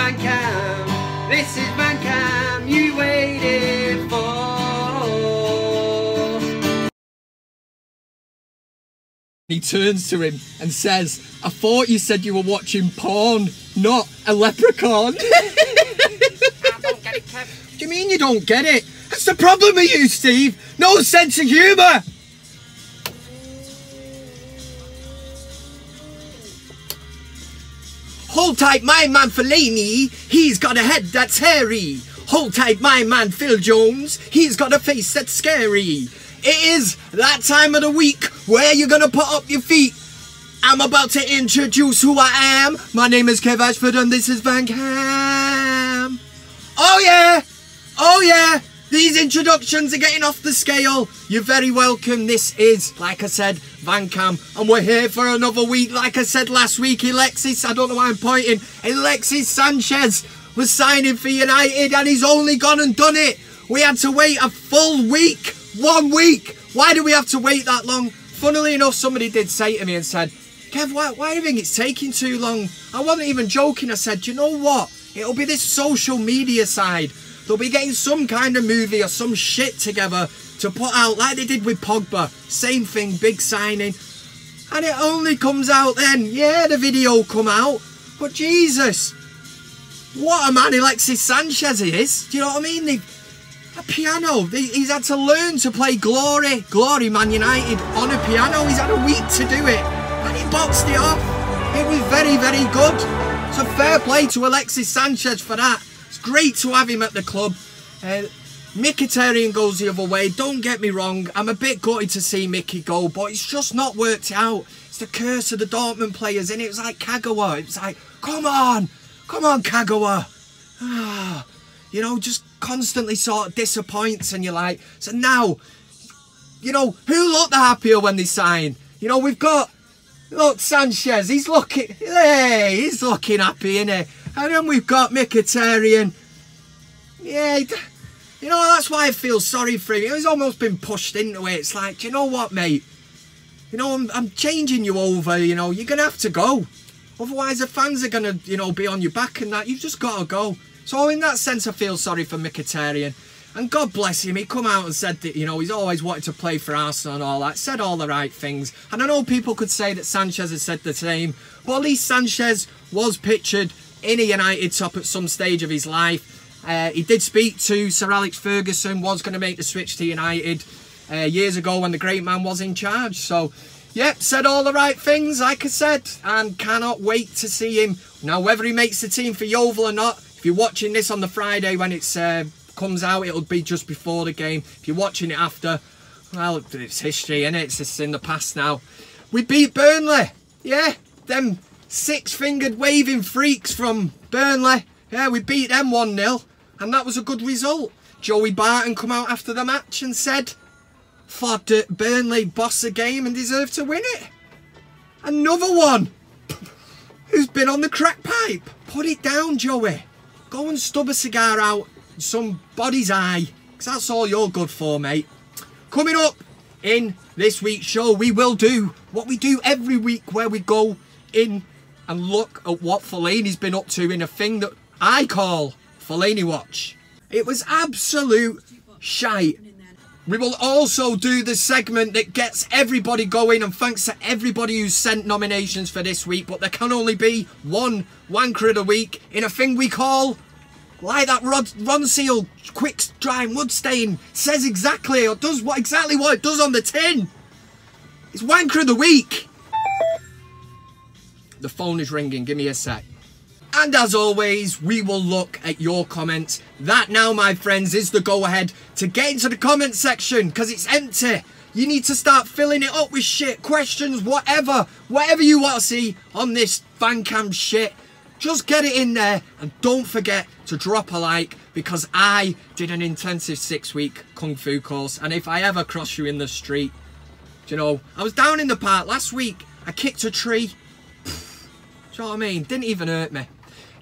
VanCam. This is VanCam you waited for. He turns to him and says, I thought you said you were watching porn, not a leprechaun. I don't get it, Kev. What do you mean you don't get it? That's the problem with you, Steve. No sense of humour. Hold tight, my man Fellaini. He's got a head that's hairy. Hold tight, my man Phil Jones. He's got a face that's scary. It is that time of the week where you're going to put up your feet. I'm about to introduce who I am. My name is Kev Ashford and this is VanCam. Oh yeah, oh yeah. These introductions are getting off the scale. You're very welcome. This is, like I said, VanCam. And we're here for another week. Like I said last week, Alexis, I don't know why I'm pointing. Alexis Sanchez was signing for United and he's only gone and done it. We had to wait a full week. 1 week. Why do we have to wait that long? Funnily enough, somebody did say to me and said, Kev, why do you think it's taking too long? I wasn't even joking. I said, do you know what? It'll be this social media side. They'll be getting some kind of movie or some shit together to put out like they did with Pogba. Same thing, big signing. And it only comes out then. Yeah, the video come out. But Jesus, what a man Alexis Sanchez is. Do you know what I mean? A piano. He's had to learn to play Glory Man United on a piano. He's had a week to do it. And he boxed it off. It was very, very good. So fair play to Alexis Sanchez for that. It's great to have him at the club. Mkhitaryan goes the other way. Don't get me wrong. I'm a bit gutted to see Mickey go. But it's just not worked out. It's the curse of the Dortmund players. And it was like Kagawa. It was like, come on. Come on, Kagawa. You know, just constantly sort of disappoints and you're like, so now, you know, who looked the happier when they sign? You know, we've got, look, Sanchez, he's looking happy, innit? And then we've got Mkhitaryan. Yeah, you know, that's why I feel sorry for him. He's almost been pushed into it. It's like, do you know what, mate? You know, I'm changing you over, you know, you're going to have to go. Otherwise the fans are going to, you know, be on your back and that. You've just got to go. So in that sense, I feel sorry for Mkhitaryan. And God bless him, he come out and said that, you know, he's always wanted to play for Arsenal and all that. Said all the right things. And I know people could say that Sanchez has said the same. But at least Sanchez was pictured in a United top at some stage of his life. He did speak to Sir Alex Ferguson, was going to make the switch to United years ago when the great man was in charge. So, yep, said all the right things, like I said. And cannot wait to see him. Now, whether he makes the team for Yeovil or not, if you're watching this on the Friday when it's comes out, it'll be just before the game. If you're watching it after, well, it's history, innit? It's just in the past now. We beat Burnley. Yeah, them six-fingered waving freaks from Burnley. Yeah, we beat them 1-0. And that was a good result. Joey Barton come out after the match and said, thought Burnley bossed the game and deserved to win it. Another one who's been on the crack pipe. Put it down, Joey. Go and stub a cigar out in somebody's eye, because that's all you're good for, mate. Coming up in this week's show, we will do what we do every week, where we go in and look at what Fellaini's been up to in a thing that I call Fellaini Watch. It was absolute shite. We will also do the segment that gets everybody going, and thanks to everybody who sent nominations for this week, but there can only be one wanker of the week in a thing we call, like that Ron Seal quick dry mud stain says exactly, or does exactly what it does on the tin. It's wanker of the week. The phone is ringing, give me a sec. And as always, we will look at your comments. That now, my friends, is the go-ahead to get into the comment section, because it's empty. You need to start filling it up with shit, questions, whatever. Whatever you want to see on this VanCam shit. Just get it in there, and don't forget to drop a like, because I did an intensive 6-week Kung Fu course, and if I ever cross you in the street, you know, I was down in the park last week, I kicked a tree. Do you know what I mean? Didn't even hurt me.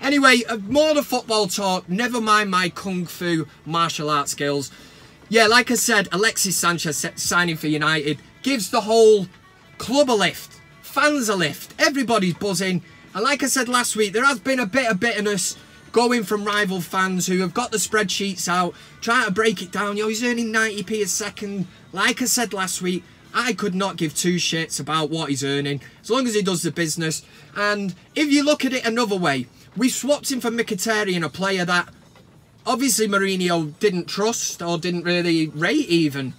Anyway, more the football talk, never mind my Kung Fu martial arts skills. Yeah, like I said, Alexis Sanchez signing for United gives the whole club a lift, fans a lift, everybody's buzzing. And like I said last week, there has been a bit of bitterness going from rival fans who have got the spreadsheets out, trying to break it down. You know, he's earning 90p a second. Like I said last week, I could not give two shits about what he's earning, as long as he does the business. And if you look at it another way, we swapped him for Mkhitaryan, a player that obviously Mourinho didn't trust or didn't really rate even.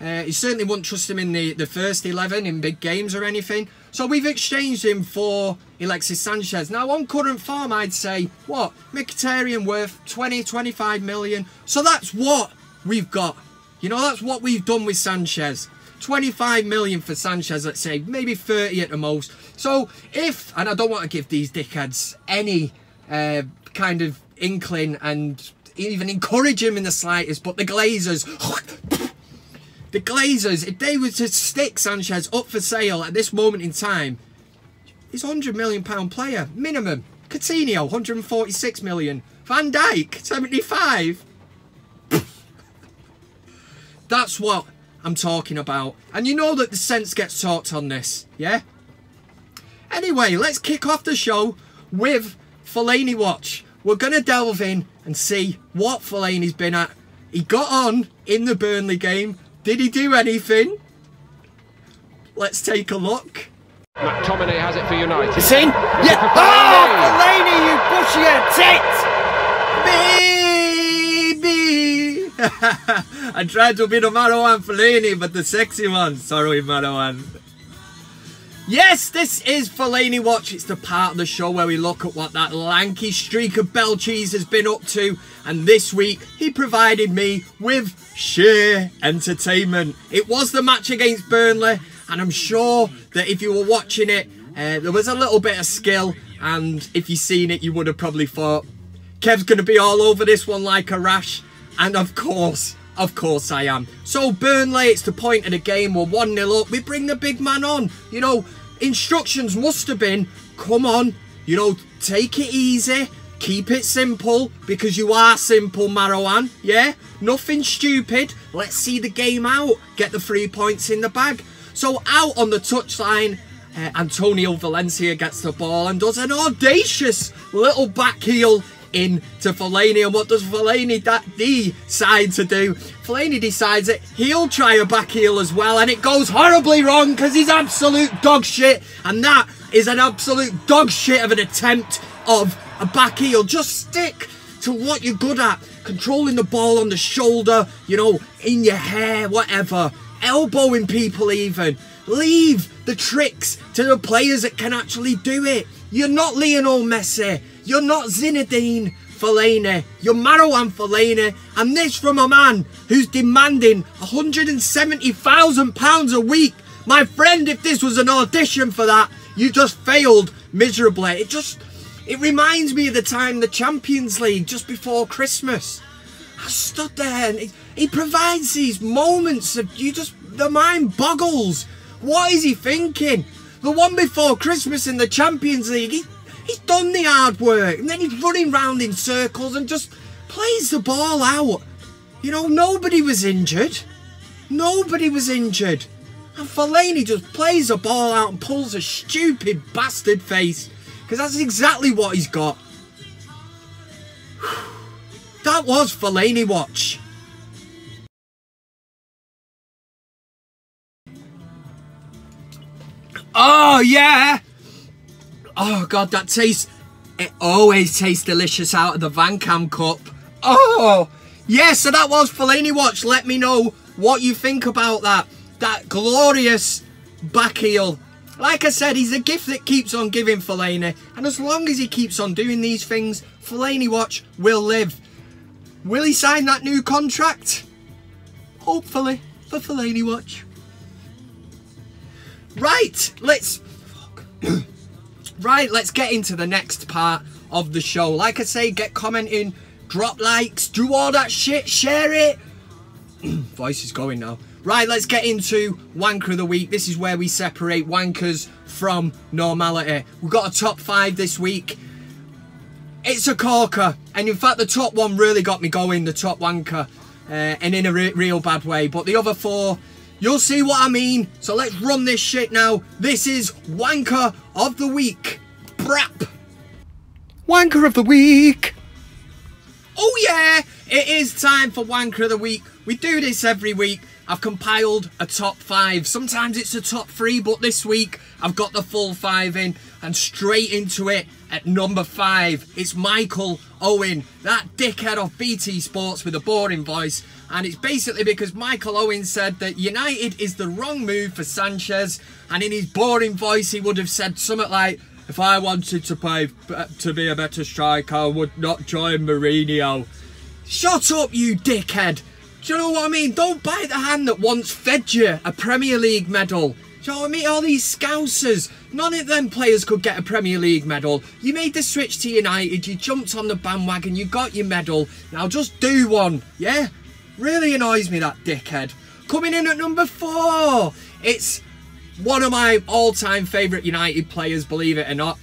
He certainly wouldn't trust him in the first 11 in big games or anything. So we've exchanged him for Alexis Sanchez. Now on current form, I'd say, what? Mkhitaryan worth 20, 25 million. So that's what we've got. You know, that's what we've done with Sanchez. 25 million for Sanchez, let's say, maybe 30 at the most. So if, and I don't want to give these dickheads any kind of inkling and even encourage him in the slightest, but the Glazers, if they were to stick Sanchez up for sale at this moment in time, he's a £100 million player, minimum. Coutinho, 146 million. Van Dijk, 75. That's what I'm talking about. And you know that the sense gets talked on this, yeah? Anyway, let's kick off the show with Fellaini Watch. We're going to delve in and see what Fellaini's been at. He got on in the Burnley game. Did he do anything? Let's take a look. McTominay has it for United. It's in? Yeah. Oh, Fellaini, you bushy tit! Baby! I tried to be the Marwan Fellaini, but the sexy one. Sorry, Marwan. Yes, this is Fellaini Watch. It's the part of the show where we look at what that lanky streak of bell cheese has been up to. And this week, he provided me with sheer entertainment. It was the match against Burnley, and I'm sure that if you were watching it, there was a little bit of skill. And if you've seen it, you would have probably thought, Kev's going to be all over this one like a rash. And of course I am. So Burnley, it's the point of the game. We're 1-0 up. We bring the big man on. You know, instructions must have been, come on, you know, take it easy, keep it simple, because you are simple, Marwan, yeah? Nothing stupid. Let's see the game out. Get the 3 points in the bag. So out on the touchline, Antonio Valencia gets the ball and does an audacious little back heel into Fellaini. And what does Fellaini decide to do? Fellaini decides that he'll try a back heel as well, and it goes horribly wrong because he's absolute dog shit, and that is an absolute dog shit of an attempt of a back heel. Just stick to what you're good at, controlling the ball on the shoulder, you know, in your hair, whatever, elbowing people even. Leave the tricks to the players that can actually do it. You're not Lionel Messi. You're not Zinedine Fellaini. You're Marwan Fellaini. And this from a man who's demanding £170,000 a week. My friend, if this was an audition for that, you just failed miserably. It reminds me of the time the Champions League just before Christmas. I stood there and he provides these moments of the mind boggles. What is he thinking? The one before Christmas in the Champions League, he's done the hard work, and then he's running round in circles and just plays the ball out. You know, nobody was injured. Nobody was injured. And Fellaini just plays the ball out and pulls a stupid bastard face, because that's exactly what he's got. That was Fellaini Watch. Oh, yeah. Oh, God, that tastes... It always tastes delicious out of the VanCam cup. Oh, yeah, so that was Fellaini Watch. Let me know what you think about that. That glorious back heel. Like I said, he's a gift that keeps on giving, Fellaini. And as long as he keeps on doing these things, Fellaini Watch will live. Will he sign that new contract? Hopefully, for Fellaini Watch. Right, let's get into the next part of the show. Like I say, get commenting, drop likes, do all that shit, share it. Voice is going now. Right, let's get into Wanker of the Week. This is where we separate wankers from normality. We've got a top 5 this week. It's a corker, and in fact the top one really got me going, the top wanker, and in a real bad way. But the other 4, you'll see what I mean. So let's run this shit now. This is Wanker of the Week. Brap. Wanker of the Week. Oh yeah, it is time for Wanker of the Week. We do this every week. I've compiled a top 5. Sometimes it's a top 3, but this week I've got the full 5 in, and straight into it at number 5. It's Michael Owen, that dickhead off BT Sports with a boring voice. And it's basically because Michael Owen said that United is the wrong move for Sanchez, and in his boring voice he would have said something like, if I wanted to be a better striker, I would not join Mourinho. Shut up, you dickhead. Do you know what I mean? Don't bite the hand that once fed you a Premier League medal. Do you know what I mean? All these scousers, none of them players could get a Premier League medal. You made the switch to United, you jumped on the bandwagon, you got your medal. Now just do one, yeah? Really annoys me, that dickhead. Coming in at number 4, it's one of my all-time favourite United players, believe it or not.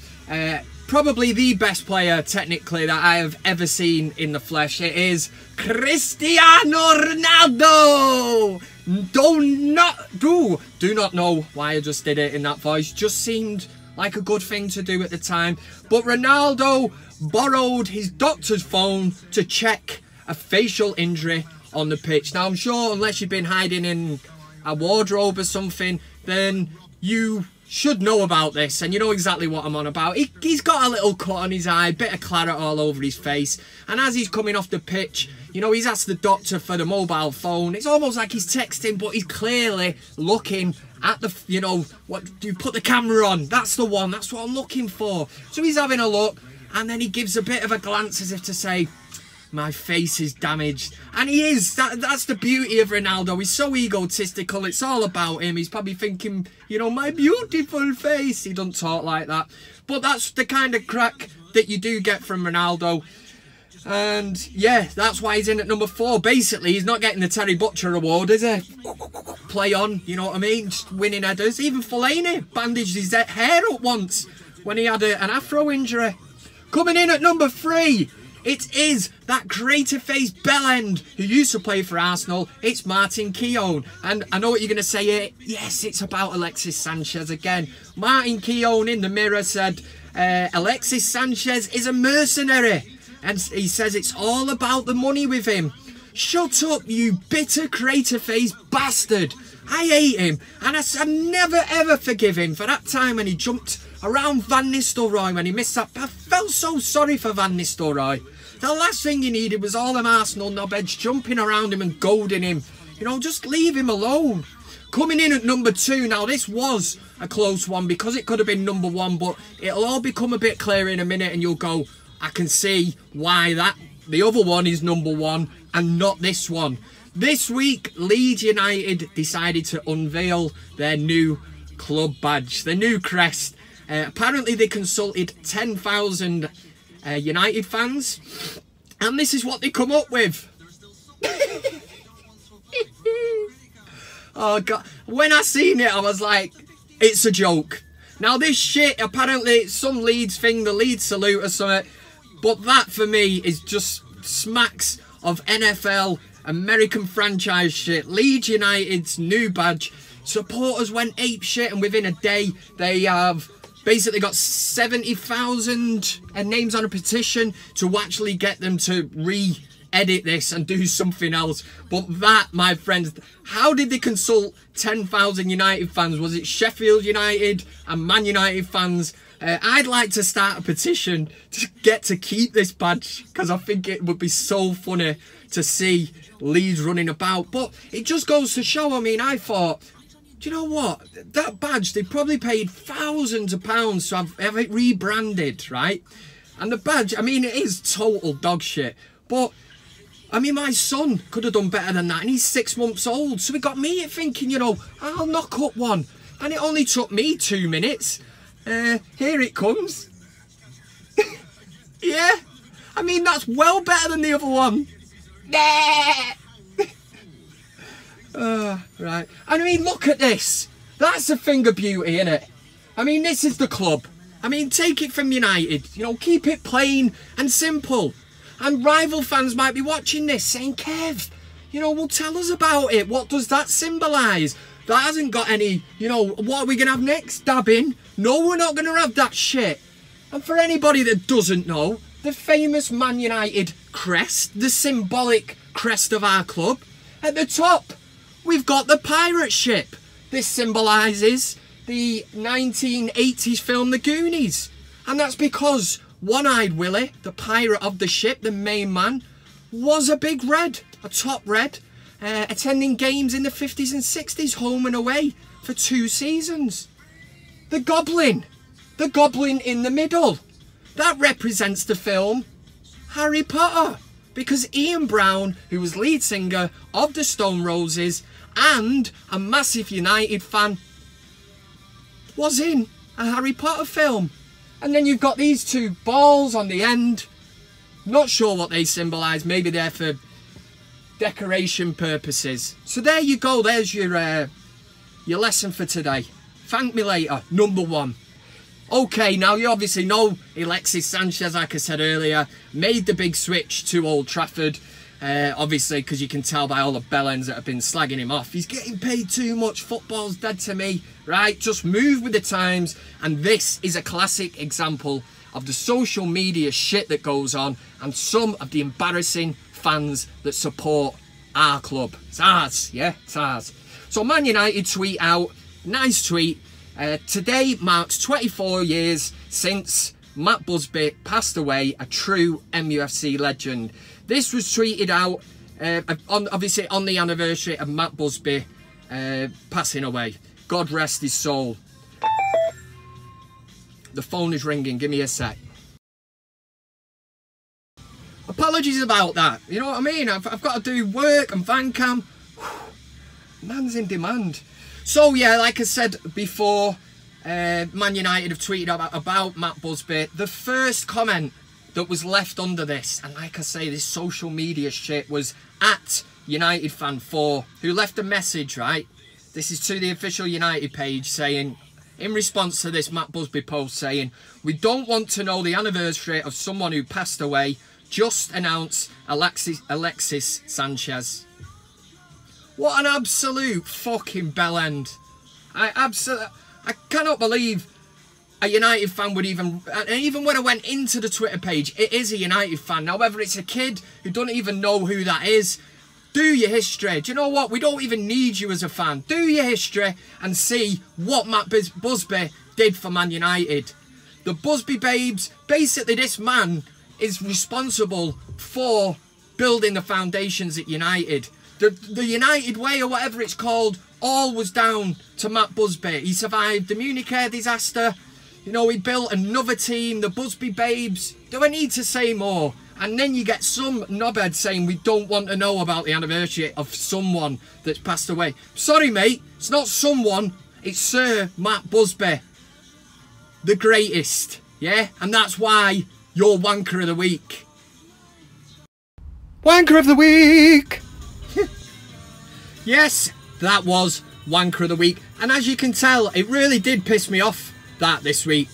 Probably the best player, technically, that I have ever seen in the flesh. It is Cristiano Ronaldo! Do not know why I just did it in that voice. Just seemed like a good thing to do at the time. But Ronaldo borrowed his doctor's phone to check a facial injury on the pitch. Now, I'm sure unless you've been hiding in a wardrobe or something, then you should know about this, and you know exactly what I'm on about. He's got a little cut on his eye, bit of claret all over his face, and as he's coming off the pitch, you know, he's asked the doctor for the mobile phone. It's almost like he's texting, but he's clearly looking at the, you know, what do you put the camera on? That's the one, that's what I'm looking for. So he's having a look, and then he gives a bit of a glance as if to say, my face is damaged. And he is. That's the beauty of Ronaldo. He's so egotistical. It's all about him. He's probably thinking, you know, my beautiful face. He doesn't talk like that. But that's the kind of crack that you do get from Ronaldo. And yeah, that's why he's in at number 4. Basically, he's not getting the Terry Butcher award, is he? Play on, you know what I mean? Just winning headers. Even Fellaini bandaged his hair up once when he had an afro injury. Coming in at number 3. It is that creative face bellend who used to play for Arsenal. It's Martin Keown. And I know what you're going to say here. Yes, it's about Alexis Sanchez again. Martin Keown in the Mirror said, Alexis Sanchez is a mercenary. And he says it's all about the money with him. Shut up, you bitter creative face bastard. I hate him. And I never ever forgive him for that time when he jumped around Van Nistelrooy when he missed that. I felt so sorry for Van Nistelrooy. The last thing he needed was all them Arsenal knobheads jumping around him and goading him. You know, just leave him alone. Coming in at number 2. Now, this was a close one because it could have been number 1, but it'll all become a bit clearer in a minute and you'll go, I can see why the other one is number 1 and not this one. This week, Leeds United decided to unveil their new club badge, their new crest. Apparently, they consulted 10,000 United fans, and this is what they come up with. Oh God, when I seen it I was like, it's a joke. Now this shit, apparently it's some Leeds thing, the Leeds salute or something, but that for me is just smacks of NFL American franchise shit. Leeds United's new badge, supporters went ape shit, and within a day they have basically got 70,000 names on a petition to actually get them to re-edit this and do something else. But that, my friends, how did they consult 10,000 United fans? Was it Sheffield United and Man United fans? I'd like to start a petition to get to keep this badge because I think it would be so funny to see Leeds running about. But it just goes to show, I mean, I thought, do you know what? That badge, they probably paid thousands of pounds to have it rebranded, right? And the badge, I mean, it is total dog shit. But, I mean, my son could have done better than that. And he's 6 months old. So it got me thinking, you know, I'll knock up one. And it only took me 2 minutes. Here it comes. Yeah. I mean, that's well better than the other one. Right. I mean, look at this. That's a thing of beauty, isn't it? I mean, this is the club. I mean, take it from United. You know, keep it plain and simple. And rival fans might be watching this saying, Kev, you know, well, tell us about it. What does that symbolise? That hasn't got any, you know, what are we going to have next? Dabbing? No, we're not going to have that shit. And for anybody that doesn't know, the famous Man United crest, the symbolic crest of our club. At the top, we've got the pirate ship. This symbolises the 1980s film The Goonies. And that's because One-Eyed Willie, the pirate of the ship, the main man, was a big red, a top red, attending games in the 50s and 60s, home and away, for 2 seasons. The goblin in the middle, that represents the film Harry Potter, because Ian Brown, who was lead singer of the Stone Roses and a massive United fan, was in a Harry Potter film. And then you've got these 2 balls on the end. Not sure what they symbolise. Maybe they're for decoration purposes. So there you go. There's your lesson for today. Thank me later. Number 1. Okay, now you obviously know Alexis Sanchez, like I said earlier, made the big switch to Old Trafford. Obviously, because you can tell by all the bellends that have been slagging him off. He's getting paid too much. Football's dead to me. Right? Just move with the times. And this is a classic example of the social media shit that goes on and some of the embarrassing fans that support our club. It's ours. Yeah, it's ours. So Man United tweet out. Nice tweet. Today marks 24 years since Matt Busby passed away, a true MUFC legend. This was tweeted out obviously on the anniversary of Matt Busby passing away. God rest his soul. The phone is ringing. Give me a sec. Apologies about that. You know what I mean? I've got to do work and VanCam. Man's in demand. So yeah, like I said before, Man United have tweeted about Matt Busby. The first comment that was left under this, and like I say, this social media shit, was at United Fan 4, who left a message, right? This is to the official United page, saying, in response to this Matt Busby post, saying, "We don't want to know the anniversary of someone who passed away. Just announce Alexis Sanchez." What an absolute fucking bellend. I cannot believe a United fan would even when I went into the Twitter page, it is a United fan. Now, whether it's a kid who doesn't even know who that is, do your history. Do you know what? We don't even need you as a fan. Do your history and see what Matt Busby did for Man United. The Busby babes, basically this man is responsible for building the foundations at United. The United way, or whatever it's called, all was down to Matt Busby. He survived the Munich air disaster. You know, he built another team, the Busby babes. Do I need to say more? And then you get some knobhead saying we don't want to know about the anniversary of someone that's passed away. Sorry, mate. It's not someone. It's Sir Matt Busby. The greatest. Yeah? And that's why you're Wanker of the Week. Wanker of the Week! Yes, that was Wanker of the Week. And as you can tell, it really did piss me off that this week.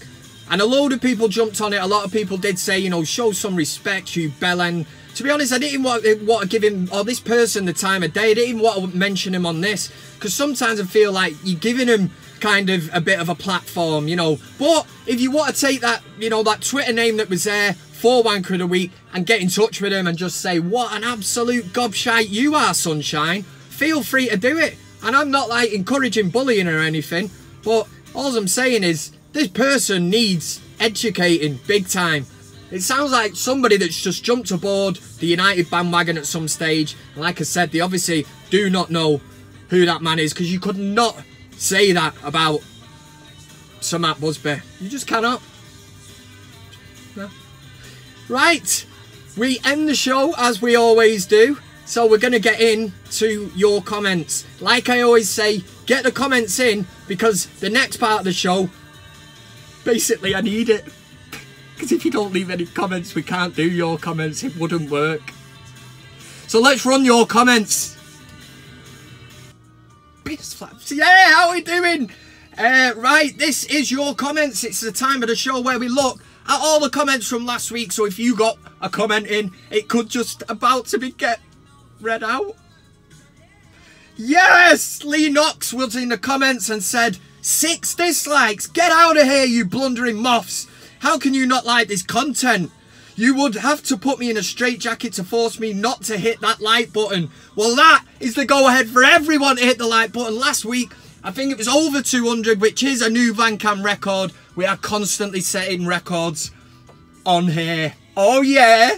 And a load of people jumped on it. A lot of people did say, you know, show some respect, you bellend. To be honest, I didn't want to give him, or this person, the time of day. I didn't even want to mention him on this. Because sometimes I feel like you're giving him kind of a bit of a platform, you know. But if you want to take that, you know, that Twitter name that was there for Wanker of the Week and get in touch with him and just say, what an absolute gobshite you are, sunshine, feel free to do it. And I'm not like encouraging bullying or anything, but all I'm saying is this person needs educating big time. It sounds like somebody that's just jumped aboard the United bandwagon at some stage. And like I said, they obviously do not know who that man is, because you could not say that about Sir Matt Busby. You just cannot. No. Right, we end the show as we always do. So we're going to get into your comments. Like I always say, get the comments in, because the next part of the show, basically I need it. Because if you don't leave any comments, we can't do your comments. It wouldn't work. So let's run your comments. Yeah, how are we doing? Right, this is your comments. It's the time of the show where we look at all the comments from last week. So if you got a comment in, it could just about to be get read out. Yes, Lee Knox was in the comments and said, 6 dislikes. Get out of here, you blundering moths. How can you not like this content? You would have to put me in a straitjacket to force me not to hit that like button. Well, that is the go-ahead for everyone to hit the like button. Last week, I think it was over 200, which is a new VanCam record. We are constantly setting records on here. Oh, yeah.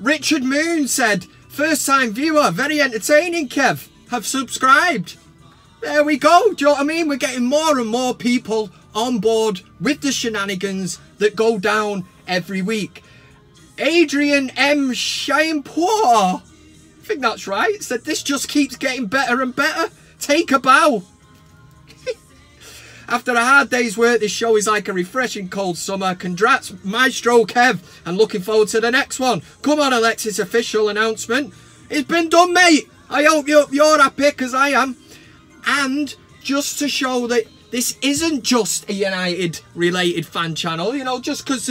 Richard Moon said, first time viewer, very entertaining, Kev. Have subscribed. There we go. Do you know what I mean? We're getting more and more people on board with the shenanigans that go down every week. Adrian M. Shaimpour, I think that's right, said this just keeps getting better and better. Take a bow. After a hard day's work, this show is like a refreshing cold summer. Congrats, Maestro Kev, and looking forward to the next one. Come on, Alexis, official announcement. It's been done, mate. I hope you're happy, because I am. And just to show that this isn't just a United-related fan channel, you know, just because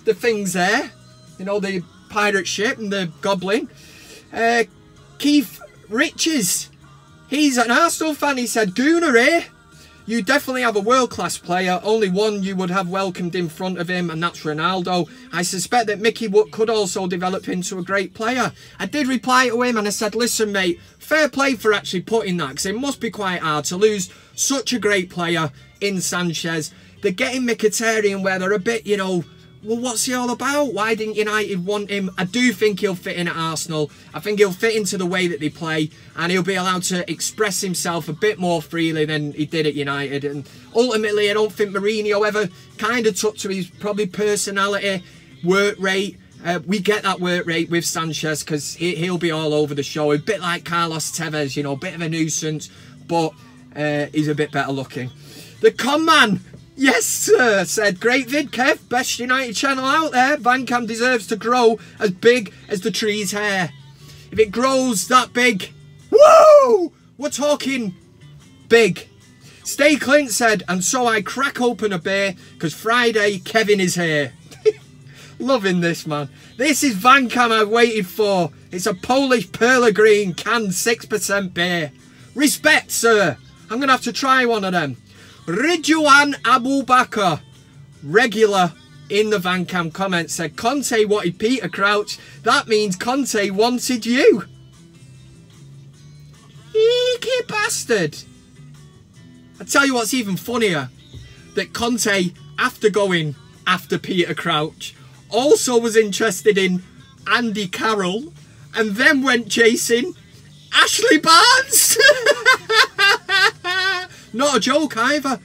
the thing's there, you know, the pirate ship and the goblin. Keith Riches, he's an Arsenal fan. He said, Gooner here. You definitely have a world-class player. Only one you would have welcomed in front of him, and that's Ronaldo. I suspect that Mickey could also develop into a great player. I did reply to him and I said, listen, mate, fair play for actually putting that, because it must be quite hard to lose such a great player in Sanchez. They're getting Mkhitaryan where they're a bit, you know, well, what's he all about? Why didn't United want him? I do think he'll fit in at Arsenal. I think he'll fit into the way that they play, and he'll be allowed to express himself a bit more freely than he did at United. And ultimately, I don't think Mourinho ever kind of took to his probably personality, work rate. We get that work rate with Sanchez because he'll be all over the show. A bit like Carlos Tevez, you know, a bit of a nuisance, but he's a bit better looking. The con man. Yes, sir, said, great vid, Kev. Best United channel out there. VanCam deserves to grow as big as the tree's hair. If it grows that big, woo! We're talking big. Stay Clint said, and so I crack open a beer because Friday Kevin is here. Loving this, man. This is VanCam I've waited for. It's a Polish Perla Green canned 6% beer. Respect, sir. I'm going to have to try one of them. Ridwan Abu Bakr, regular in the VanCam comments, said, Conte wanted Peter Crouch. That means Conte wanted you. Cheeky bastard. I tell you what's even funnier. That Conte, after going after Peter Crouch, also was interested in Andy Carroll and then went chasing Ashley Barnes. Not a joke either.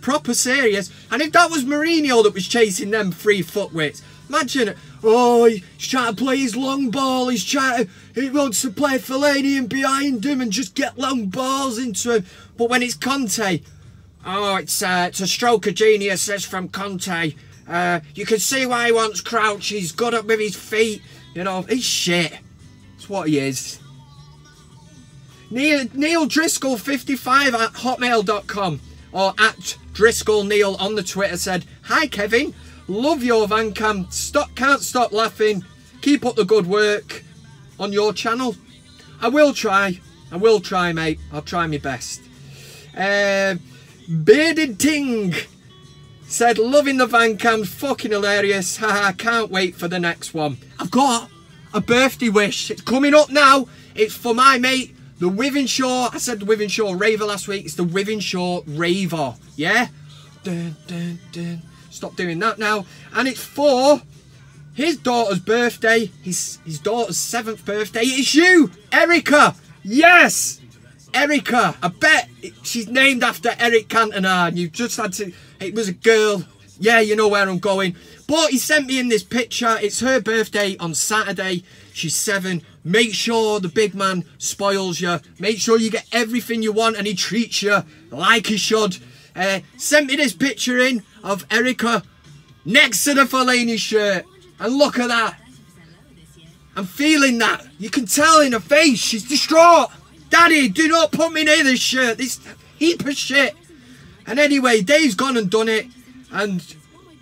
Proper serious. And if that was Mourinho that was chasing them 3 footwits, imagine it. Oh, he's trying to play his long ball. He wants to play Fellaini in behind him and just get long balls into him. But when it's Conte, oh, it's a stroke of genius, says from Conte. You can see why he wants Crouch. He's good up with his feet. You know, he's shit. That's what he is. Neil Driscoll 55 at hotmail.com or at Driscoll Neil on the Twitter said, hi Kevin, love your VanCam, can't stop laughing, keep up the good work on your channel. I will try mate, I'll try my best. Bearded Ting said, loving the VanCam, fucking hilarious, haha, can't wait for the next one. I've got a birthday wish, it's coming up now, it's for my mate the Wivenshaw, I said the Wivenshaw Raver last week, it's the Wivenshaw Raver, yeah? Dun, dun, dun. Stop doing that now. And it's for his daughter's birthday, his daughter's 7th birthday. It's you, Erica! Yes! Erica, I bet she's named after Eric Cantona, and you just had to, it was a girl, yeah, you know where I'm going. But he sent me in this picture, it's her birthday on Saturday, she's 7. Make sure the big man spoils you. Make sure you get everything you want and he treats you like he should. Sent me this picture in of Erica next to the Fellaini shirt. And look at that. I'm feeling that. You can tell in her face. She's distraught. Daddy, do not put me near this shirt. This heap of shit. And anyway, Dave's gone and done it. And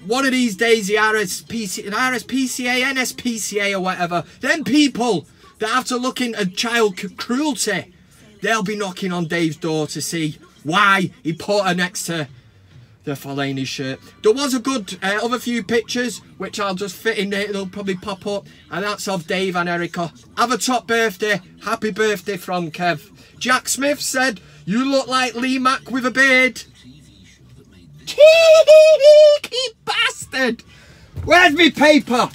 one of these days, the RSPCA, NSPCA or whatever, them people that have to look into child cruelty, they'll be knocking on Dave's door to see why he put her next to the Fellaini shirt. There was a good other few pictures, which I'll just fit in there. It'll probably pop up. And that's of Dave and Erica. Have a top birthday. Happy birthday from Kev. Jack Smith said, you look like Lee Mack with a beard. Cheeky bastard. Where's me paper?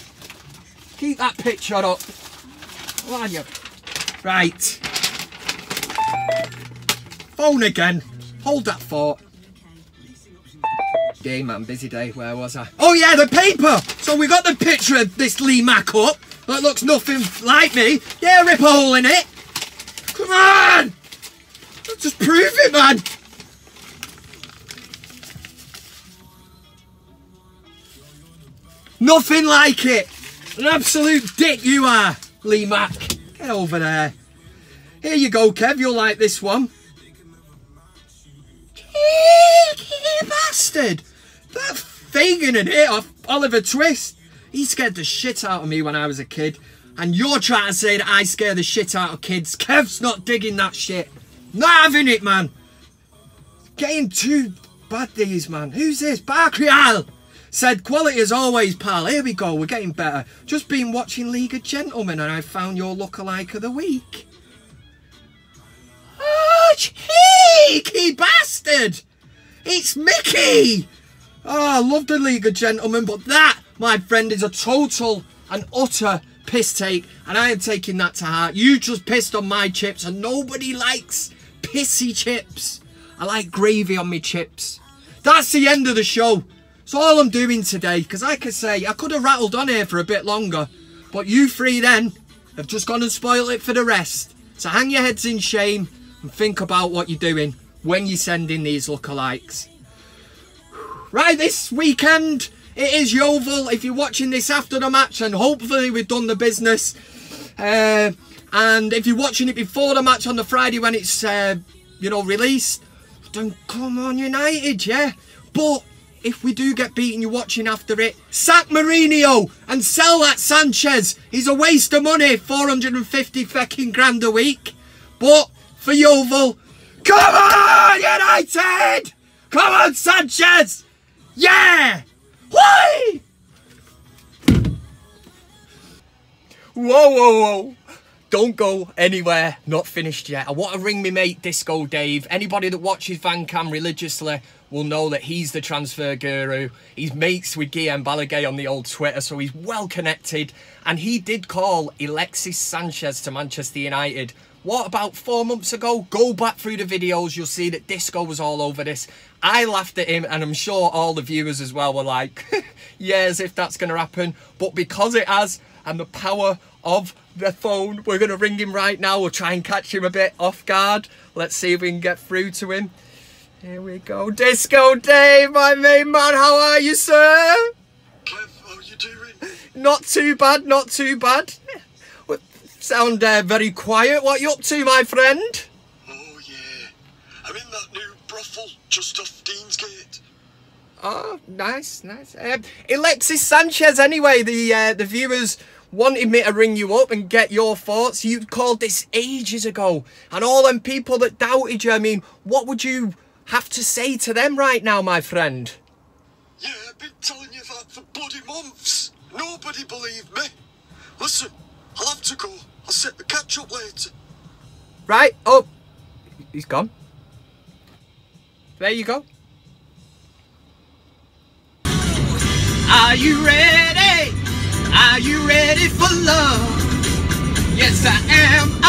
Keep that picture up. What are you? Right. Phone again. Hold that thought. Day, man, busy day. Where was I? Oh yeah, the paper! So we got the picture of this Lee Mack up. That looks nothing like me. Yeah, rip a hole in it. Come on! Just prove it, man. Nothing like it. An absolute dick you are, Lee Mack. Get over there. Here you go, Kev. You'll like this one. Cheeky bastard. That Fagin in it off Oliver Twist. He scared the shit out of me when I was a kid. And you're trying to say that I scare the shit out of kids. Kev's not digging that shit. Not having it, man. Getting too bad these, man. Who's this? Barcrial said, quality as always, pal. Here we go. We're getting better. Just been watching League of Gentlemen and I found your lookalike of the week. Oh, cheeky bastard. It's Mickey. Oh, I love the League of Gentlemen, but that, my friend, is a total and utter piss take, and I am taking that to heart. You just pissed on my chips, and nobody likes pissy chips. I like gravy on my chips. That's the end of the show. That's all I'm doing today, because like I say, I could have rattled on here for a bit longer, but you three then have just gone and spoiled it for the rest. So hang your heads in shame and think about what you're doing when you send in these lookalikes. Right, this weekend it is Yeovil. If you're watching this after the match, and hopefully we've done the business. And if you're watching it before the match on the Friday when it's, you know, released, then come on United, yeah? But if we do get beaten, you're watching after it, sack Mourinho and sell that Sanchez. He's a waste of money, 450 fucking grand a week. But for Yeovil, come on United! Come on Sanchez! Yeah! Why? Whoa, whoa, whoa. Don't go anywhere. Not finished yet. I want to ring me mate Disco Dave. Anybody that watches VanCam religiously will know that he's the transfer guru. He's mates with Guillaume Balaguer on the old Twitter, so he's well connected. And he did call Alexis Sanchez to Manchester United. What, about 4 months ago? Go back through the videos, you'll see that Disco was all over this. I laughed at him, and I'm sure all the viewers as well were like, yeah, as if that's going to happen. But because it has, and the power of the phone, we're going to ring him right now. We'll try and catch him a bit off guard. Let's see if we can get through to him. Here we go. Disco Dave, my main man, how are you, sir? Kev, how are you doing? Not too bad, not too bad. Sound very quiet. What are you up to, my friend? Oh, yeah. I'm in that new brothel just off Deansgate. Oh, nice, nice. Alexis Sanchez, anyway, the viewers wanted me to ring you up and get your thoughts. You called this ages ago. And all them people that doubted you, I mean, what would you have to say to them right now, my friend? Yeah, I've been telling you that for bloody months. Nobody believed me. Listen, I'll have to go. I'll set the catch up later. Right, oh, he's gone. There you go. Are you ready? Are you ready for love? Yes, I am.